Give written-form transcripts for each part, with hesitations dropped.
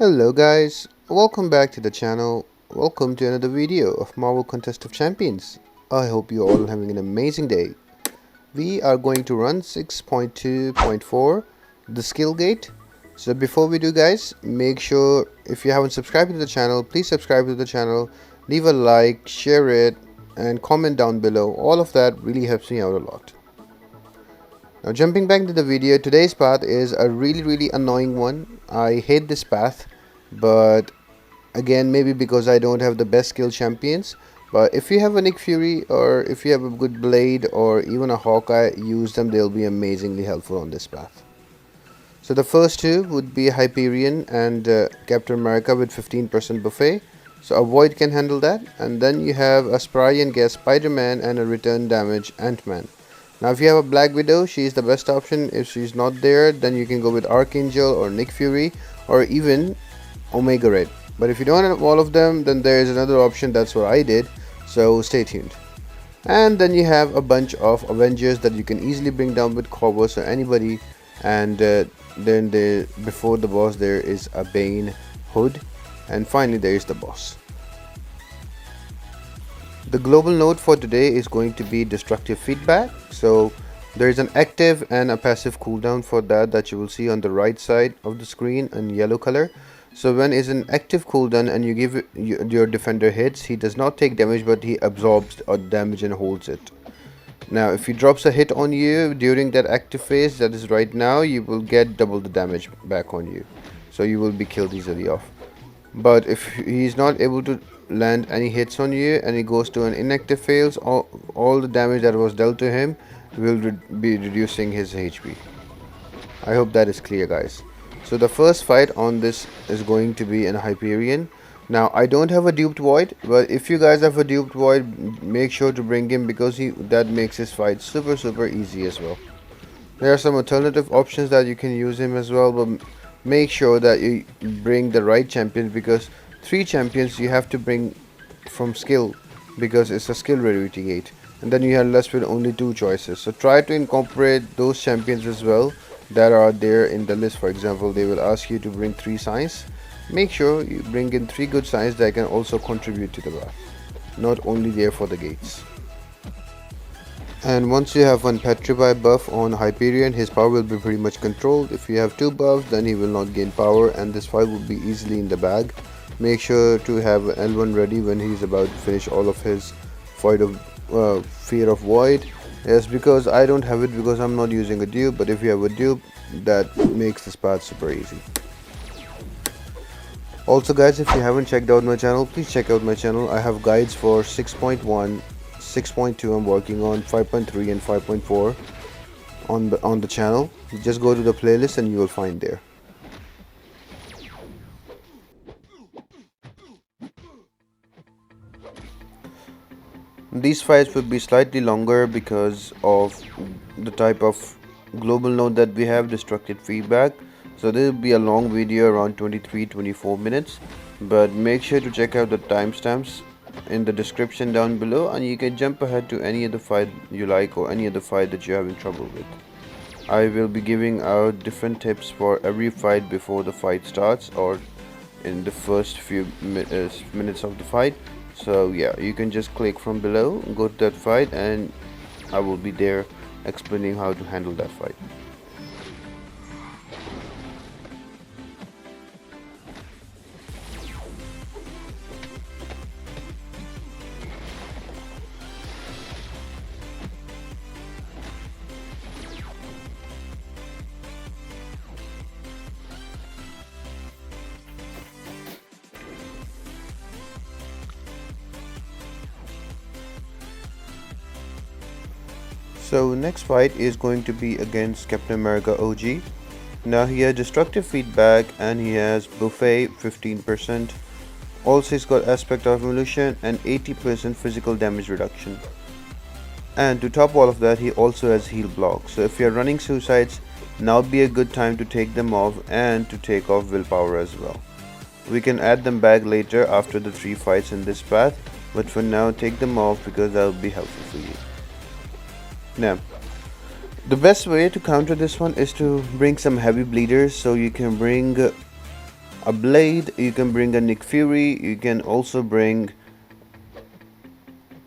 Hello guys, welcome back to the channel. Welcome to another video of Marvel Contest of Champions. I hope you all having an amazing day. We are going to run 6.2.4, the skill gate. So before we do guys, make sure if you haven't subscribed to the channel, please subscribe to the channel, leave a like, share it and comment down below. All of that really helps me out a lot. Now jumping back to the video, today's path is a really annoying one. I hate this path, but again maybe because I don't have the best skill champions. But if you have a Nick Fury or if you have a good Blade or even a Hawkeye, use them, they'll be amazingly helpful on this path. So the first two would be Hyperion and Captain America with 15% buffet. So a Void can handle that, and then you have a Sparian Gas Spiderman and a return damage Antman. Now if you have a Black Widow, she is the best option. If she's not there, then you can go with Archangel or Nick Fury or even Omega Red. But if you don't have all of them, then there is another option. That's what I did, so stay tuned. And then you have a bunch of Avengers that you can easily bring down with Corvus or anybody. And then before the boss there is a Bane, Hood, and finally there is the boss. The global node for today is going to be destructive feedback. So there is an active and a passive cooldown for that you will see on the right side of the screen in yellow color. So when is an active cooldown and you give your defender hits, he does not take damage but he absorbs damage and holds it. Now if he drops a hit on you during that active phase, that is right now, you will get double the damage back on you. So you will be killed easily off. But if he is not able to land any hits on you and he goes to an inactive phase, all the damage that was dealt to him will be reducing his HP. I hope that is clear guys. So the first fight on this is going to be in Hyperion. Now I don't have a duped Void, but if you guys have a duped Void, make sure to bring him because that makes his fight super easy as well. There are some alternative options that you can use him as well, but make sure that you bring the right champions, because 3 champions you have to bring from skill because it's a skill rarity gate, and then you are left with only 2 choices. So try to incorporate those champions as well that are there in the list. For example, they will ask you to bring 3 signs. Make sure you bring in 3 good signs that can also contribute to the path, not only there for the gates. And once you have one Petrify buff on Hyperion, his power will be pretty much controlled. If you have 2 buffs, then he will not gain power and this fight will be easily in the bag. Make sure to have L1 ready when he's about to finish all of his fight of Fear of Void. Yes, because I don't have it because I'm not using a dupe, but if you have a dupe, that makes this path super easy. Also guys, if you haven't checked out my channel, please check out my channel. I have guides for 6.1, 6.2 I'm working on, 5.3 and 5.4 on the channel. Just go to the playlist and you will find there. These fights will be slightly longer because of the type of global node that we have, destructive feedback. So this will be a long video around 23-24 minutes, but make sure to check out the timestamps in the description down below and you can jump ahead to any other fight you like or any other fight that you're having trouble with. I will be giving out different tips for every fight before the fight starts or in the first few minutes of the fight. So yeah, you can just click from below, go to that fight, and I will be there explaining how to handle that fight. So next fight is going to be against Captain America OG. Now he has destructive feedback and he has buffet 15%. Also he's got aspect of evolution and 80% physical damage reduction. And to top all of that, he also has heal block. So if you're running suicides, now be a good time to take them off and to take off willpower as well. We can add them back later after the 3 fights in this path, but for now take them off because that will be helpful for you. Now the best way to counter this one is to bring some heavy bleeders. So you can bring a Blade, you can bring a Nick Fury, you can also bring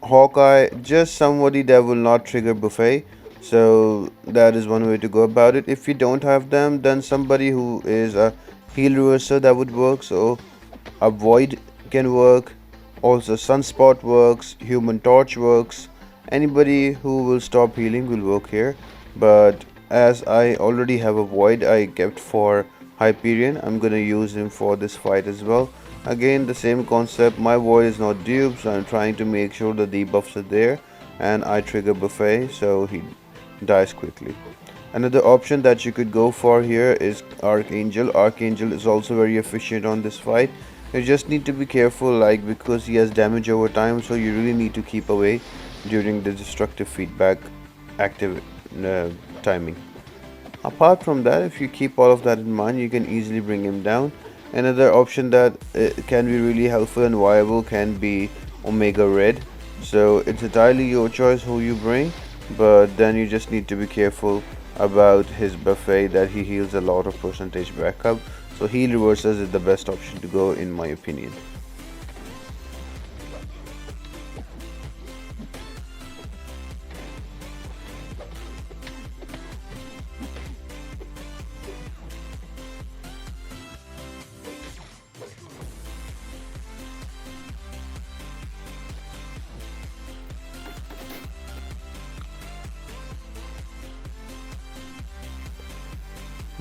Hawkeye, just somebody that will not trigger buffet. So that is one way to go about it. If you don't have them, then somebody who is a heal reverser, that would work. So a Void can work, also Sunspot works, Human Torch works. Anybody who will stop healing will work here. But as I already have a Void I kept for Hyperion, I'm gonna use him for this fight as well. Again, the same concept, my Void is not duped, so I'm trying to make sure the debuffs are there, and I trigger buffet so he dies quickly. Another option that you could go for here is Archangel. Archangel is also very efficient on this fight. You just need to be careful, like, because he has damage over time, so you really need to keep away during the destructive feedback active timing. Apart from that, if you keep all of that in mind, you can easily bring him down. Another option that can be really helpful and viable can be Omega Red. So it's entirely your choice who you bring, but then you just need to be careful about his buffet, that he heals a lot of percentage backup. So heal reversers is the best option to go in my opinion.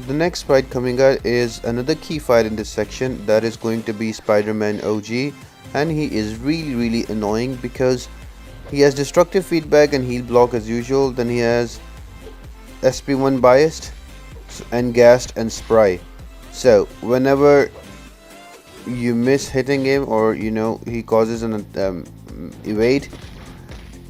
The next fight coming out is another key fight in this section, that is going to be Spiderman OG, and he is really annoying because he has destructive feedback and heal block as usual. Then he has SP1 biased and gassed and spry. So whenever you miss hitting him, or he causes an evade,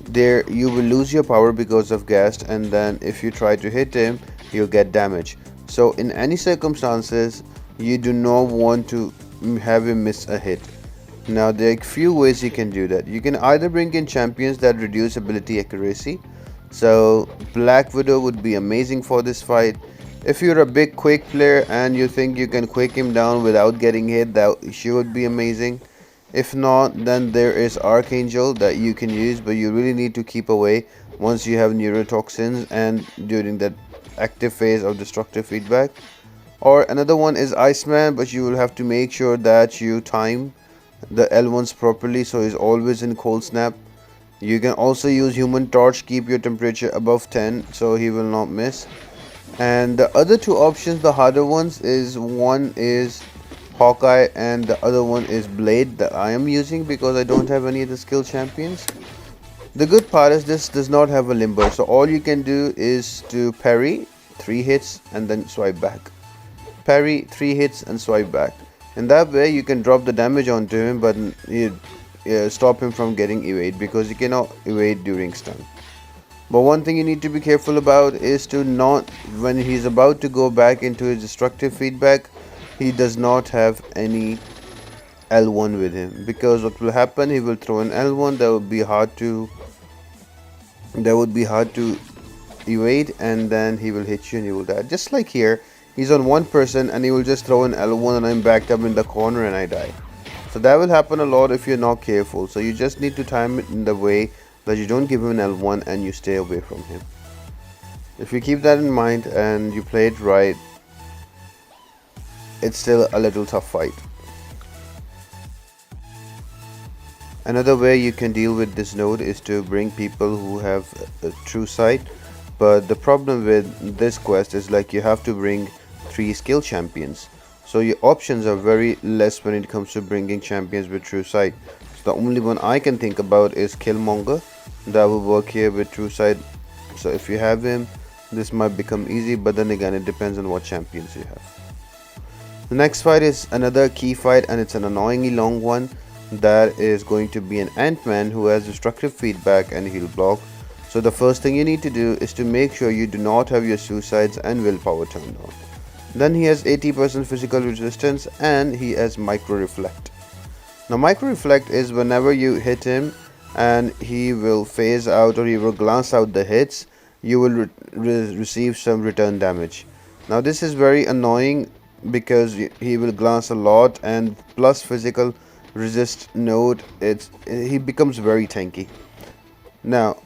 there you will lose your power because of gassed, and then if you try to hit him you'll get damage. So in any circumstances you do not want to have him miss a hit. Now there are a few ways you can do that. You can either bring in champions that reduce ability accuracy. So Black Widow would be amazing for this fight. If you're a big quick player and you think you can quick him down without getting hit, that she would be amazing. If not, then there is Archangel that you can use, but you really need to keep away once you have neurotoxins and during that active phase of destructive feedback. Or another one is Iceman, but you will have to make sure that you time the L1s properly, so he's always in cold snap. You can also use Human Torch, keep your temperature above 10 so he will not miss. And the other two options, the harder ones, is one is Hawkeye and the other one is Blade, that I am using because I don't have any of the skill champions. The good part is this does not have a limber, so all you can do is to parry 3 hits and then swipe back. Parry 3 hits and swipe back. In that way you can drop the damage onto him, but you stop him from getting evade, because you cannot evade during stun. But one thing you need to be careful about is to not, when he's about to go back into his destructive feedback, he does not have any L1 with him, because what will happen, he will throw an L1 that would be hard to evade, and then he will hit you and you will die. Just like here, he's on one person and he will just throw an L1 and I'm backed up in the corner and I die. So that will happen a lot if you're not careful. So you just need to time it in the way that you don't give him an L1 and you stay away from him. If you keep that in mind and you play it right, it's still a little tough fight. Another way you can deal with this node is to bring people who have a true sight, but the problem with this quest is, like, you have to bring 3 skill champions, so your options are very less when it comes to bringing champions with true sight. So the only one I can think about is Killmonger, that will work here with true sight. So if you have him, this might become easy, but then again it depends on what champions you have. The next fight is another key fight, and it's an annoyingly long one. That is going to be an Antman who has destructive feedback and heal block. So the first thing you need to do is to make sure you do not have your suicides and willpower turned on. Then he has 80% physical resistance and he has micro reflect. Now micro reflect is whenever you hit him and he will phase out or he will glance out the hits, you will receive some return damage. Now this is very annoying because he will glance a lot, and plus physical resist node, he becomes very tanky. Now,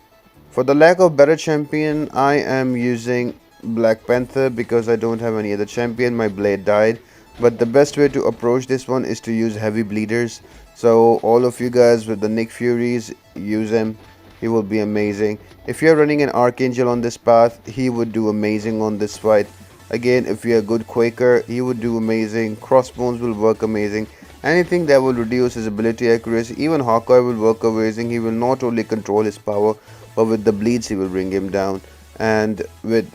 for the lack of better champion, I am using Black Panther because I don't have any other champion. My blade died. But the best way to approach this one is to use heavy bleeders. So all of you guys with the Nick Furies, use him. He will be amazing. If you're running an Archangel on this path, he would do amazing on this fight. Again, if you're a good Quaker, he would do amazing. Crossbones will work amazing. Anything that will reduce his ability accuracy, even Hawkeye will work amazing. He will not only control his power, but with the bleeds he will bring him down. And with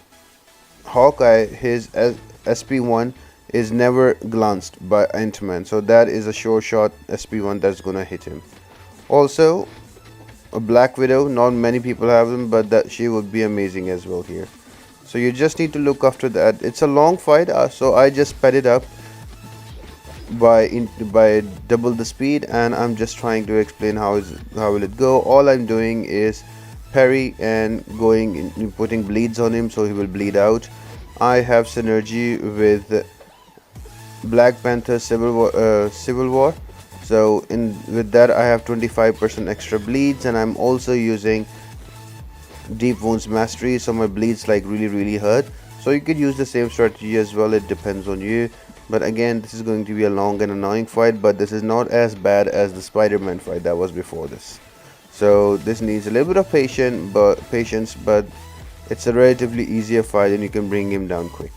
Hawkeye, his SP1 is never glanced by Antman, so that is a sure shot SP1 that's gonna hit him. Also, a Black Widow, not many people have them, but that she would be amazing as well here. So you just need to look after that. It's a long fight, so I just sped it up by double the speed, and I'm just trying to explain how will it go. All I'm doing is parry and going in, putting bleeds on him so he will bleed out. I have synergy with Black Panther Civil War, so in with that I have 25% extra bleeds, and I'm also using deep wounds mastery, so my bleeds like really hurt. So you could use the same strategy as well, it depends on you. But again, this is going to be a long and annoying fight, but this is not as bad as the Spider-Man fight that was before this. So this needs a little bit of patience, but it's a relatively easier fight and you can bring him down quick.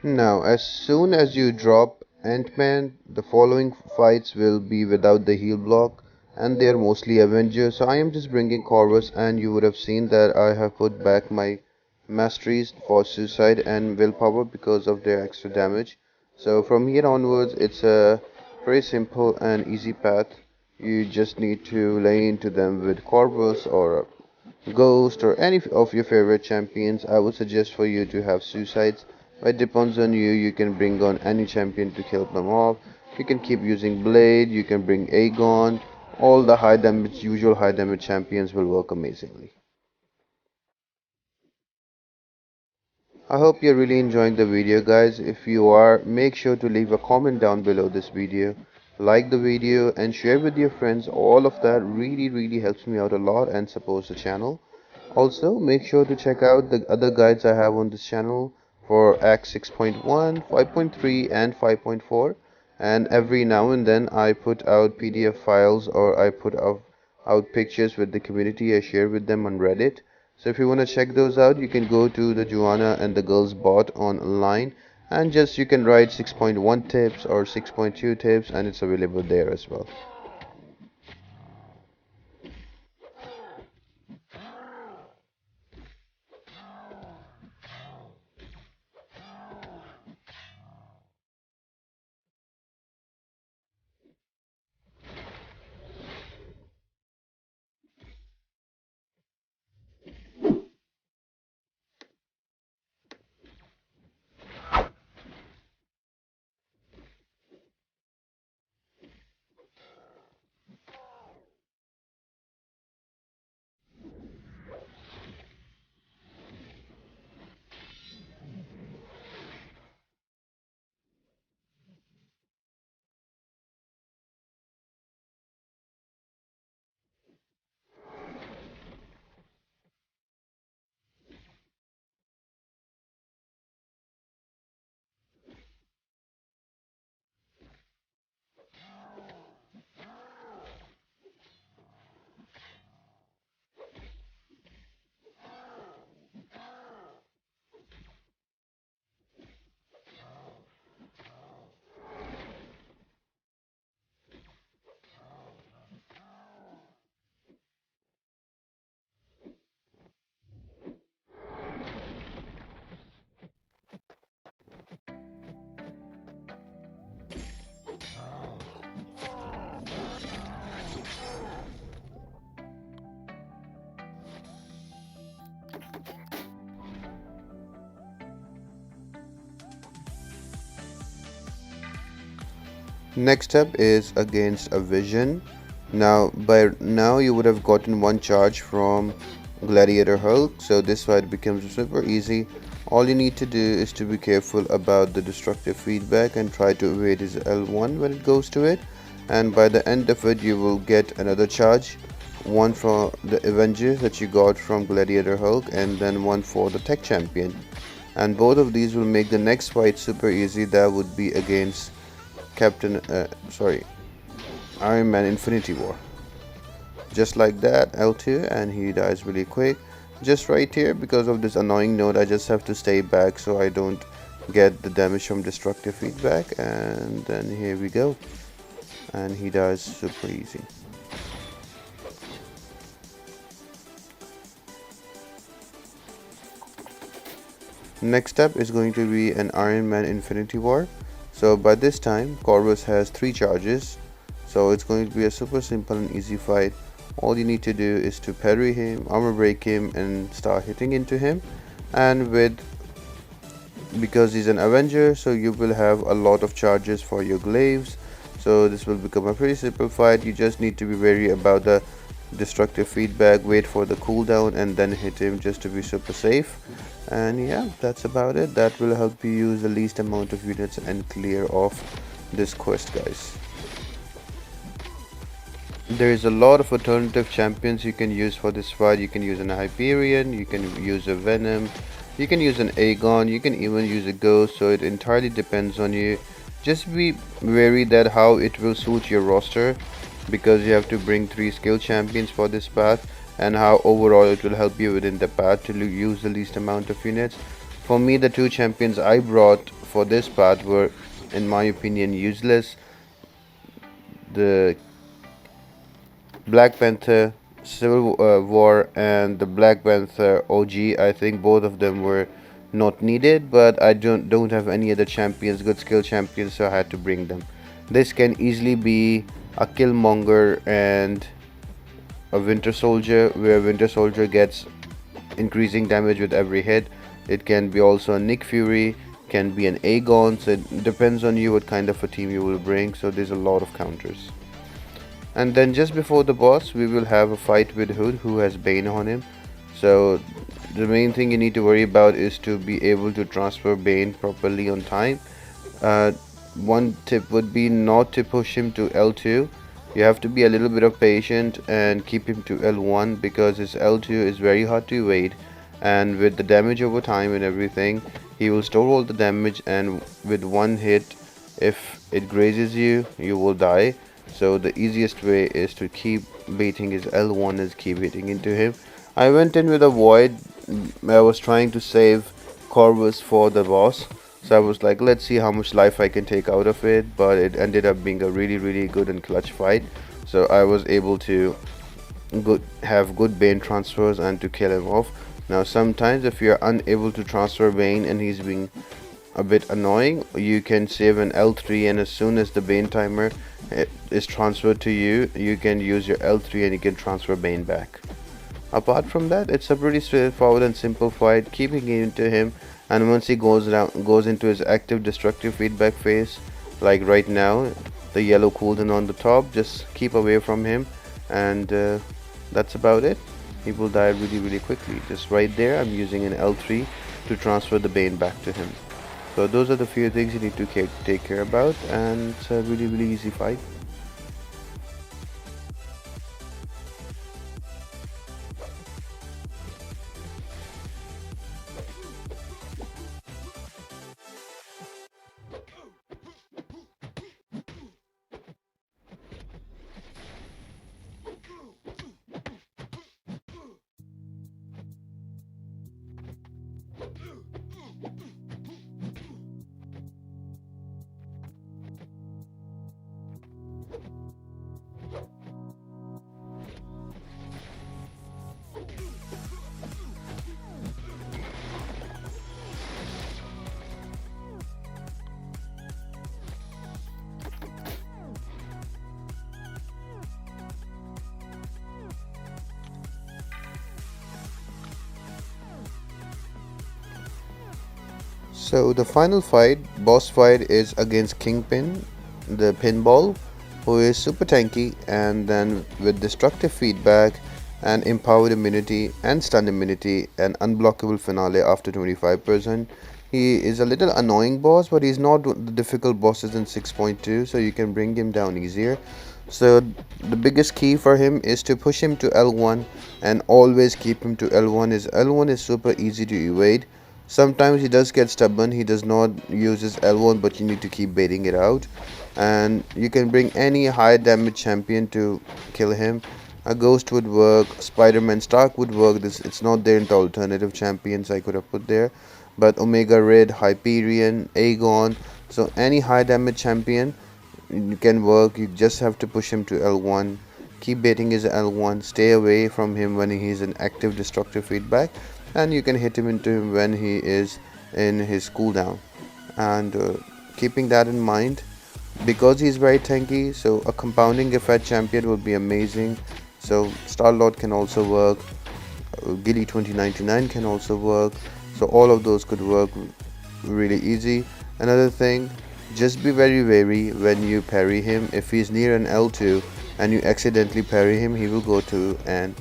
Now, as soon as you drop Ant-Man, the following fights will be without the heal block, and they are mostly Avengers. So I am just bringing Corvus, and you would have seen that I have put back my masteries for suicide and willpower because of their extra damage. So from here onwards, it's a very simple and easy path. You just need to lay into them with Corvus or Ghost or any of your favorite champions. I would suggest for you to have suicides. It depends on you. You can bring on any champion to kill them off. You can keep using Blade. You can bring Aegon. All the high damage, usual high damage champions will work amazingly. I hope you're really enjoying the video, guys. If you are, make sure to leave a comment down below this video. Like the video and share with your friends. All of that really helps me out a lot and supports the channel. Also, make sure to check out the other guides I have on this channel for Act 6.1, 5.3 and 5.4, and every now and then I put out PDF files or I put out pictures with the community. I share with them on Reddit. So if you want to check those out, you can go to the Joanna and the Girls bot online, and just you can write 6.1 tips or 6.2 tips, and it's available there as well. Next up is against a Vision. Now by now you would have gotten one charge from Gladiator Hulk, so this fight becomes super easy. All you need to do is to be careful about the destructive feedback and try to evade his L1 when it goes to it, and by the end of it you will get another charge, one for the Avengers that you got from Gladiator Hulk and then one for the Tech Champion, and both of these will make the next fight super easy. That would be against Ironman Infinity War. Just like that, L2, and he dies really quick. Just right here, because of this annoying node, I just have to stay back so I don't get the damage from destructive feedback, and then here we go. And he dies super easy. Next up is going to be an Iron Man Infinity War. So by this time, Corvus has 3 charges. So it's going to be a super simple and easy fight. All you need to do is to parry him, armor break him, and start hitting into him. And because he's an Avenger, so you will have a lot of charges for your glaives. So this will become a pretty simple fight. You just need to be wary about the destructive feedback, wait for the cooldown, and then hit him just to be super safe. And yeah, that's about it. That will help you use the least amount of units and clear off this quest, guys. There is a lot of alternative champions you can use for this fight. You can use an Hyperion, you can use a Venom, you can use an Aegon, you can even use a Ghost, so it entirely depends on you. Just be wary that how it will suit your roster, because you have to bring 3 skill champions for this path, and how overall it will help you within the path to use the least amount of units. For me, the 2 champions I brought for this path were, in my opinion, useless. The Black Panther Civil War and the Black Panther OG, I think both of them were not needed, but I don't have any other champions, good skill champions, so I had to bring them. This can easily be a Killmonger and a Winter Soldier, where Winter Soldier gets increasing damage with every hit. It can be also a Nick Fury, can be an Aegon, so it depends on you what kind of a team you will bring, so there's a lot of counters. And then just before the boss, we will have a fight with Hood, who has Bane on him. So the main thing you need to worry about is to be able to transfer Bane properly on time. One tip would be not to push him to L2. You have to be a little bit of patient and keep him to L1, because his L2 is very hard to evade, and with the damage over time and everything, he will store all the damage, and with one hit, if it grazes you, you will die. So the easiest way is to keep baiting his L1 and keep hitting into him. I went in with a Void. I was trying to save Corvus for the boss, so I was like, let's see how much life I can take out of it, but it ended up being a really good and clutch fight. So I was able to have good Bane transfers and to kill him off. Now sometimes if you're unable to transfer Bane and he's being a bit annoying, you can save an L3, and as soon as the Bane timer is transferred to you, you can use your L3 and you can transfer Bane back. Apart from that, it's a pretty straightforward and simple fight, keeping it into him, and once he goes into his active destructive feedback phase, like right now, the yellow cooldown on the top, just keep away from him, and that's about it. He will die really quickly. Just right there, I'm using an L3 to transfer the Bane back to him. So those are the few things you need to take care about, and it's a really easy fight. So the final fight, boss fight, is against Kingpin. the pinball, who is super tanky, and then with destructive feedback and empowered immunity and stun immunity and unblockable finale after 25%. He is a little annoying boss, but he's not the difficult bosses in 6.2, so you can bring him down easier. So the biggest key for him is to push him to L1 and always keep him to L1. His L1 is super easy to evade. Sometimes he does get stubborn, he does not use his L1, but you need to keep baiting it out. And you can bring any high damage champion to kill him. A Ghost would work, Spiderman Stark would work. It's not there in the alternative champions I could have put there. But Omega Red, Hyperion, Aegon, so any high damage champion you can work. You just have to push him to L1, keep baiting his L1, stay away from him when he's in active destructive feedback, and you can hit him into him when he is in his cooldown. And keeping that in mind, because he's very tanky, so a compounding effect champion would be amazing. So Starlord can also work, Gilly 2099 can also work, so all of those could work really easy. Another thing, just be very wary when you parry him. If he's near an L2 and you accidentally parry him, he will go to an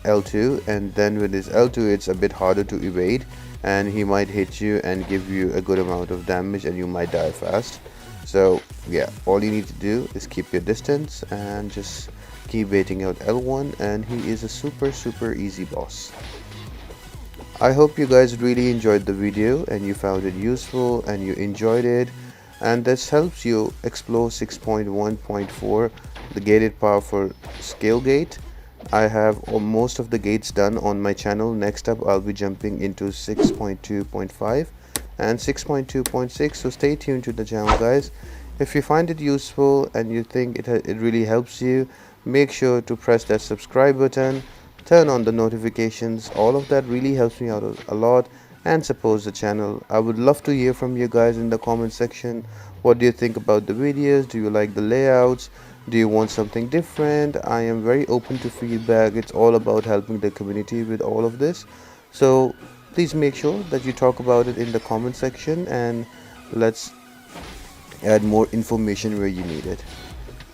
L2, and then with his L2 it's a bit harder to evade, and he might hit you and give you a good amount of damage and you might die fast. So yeah, all you need to do is keep your distance and just keep baiting out L1, and he is a super easy boss. I hope you guys really enjoyed the video and you found it useful and you enjoyed it, and this helps you explore 6.1.4, the gated power for scale gate. I have most of the gates done on my channel. Next up I'll be jumping into 6.2.5 and 6.2.6, so stay tuned to the channel, guys. If you find it useful and you think it really helps you, make sure to press that subscribe button, turn on the notifications. All of that really helps me out a lot and supports the channel. I would love to hear from you guys in the comment section. What do you think about the videos? Do you like the layouts? Do you want something different? I am very open to feedback. It's all about helping the community with all of this, so please make sure that you talk about it in the comment section, and let's add more information where you need it.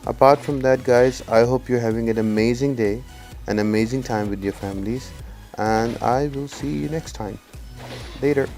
Apart from that, guys, I hope you're having an amazing day, an amazing time with your families, and I will see you next time. Later.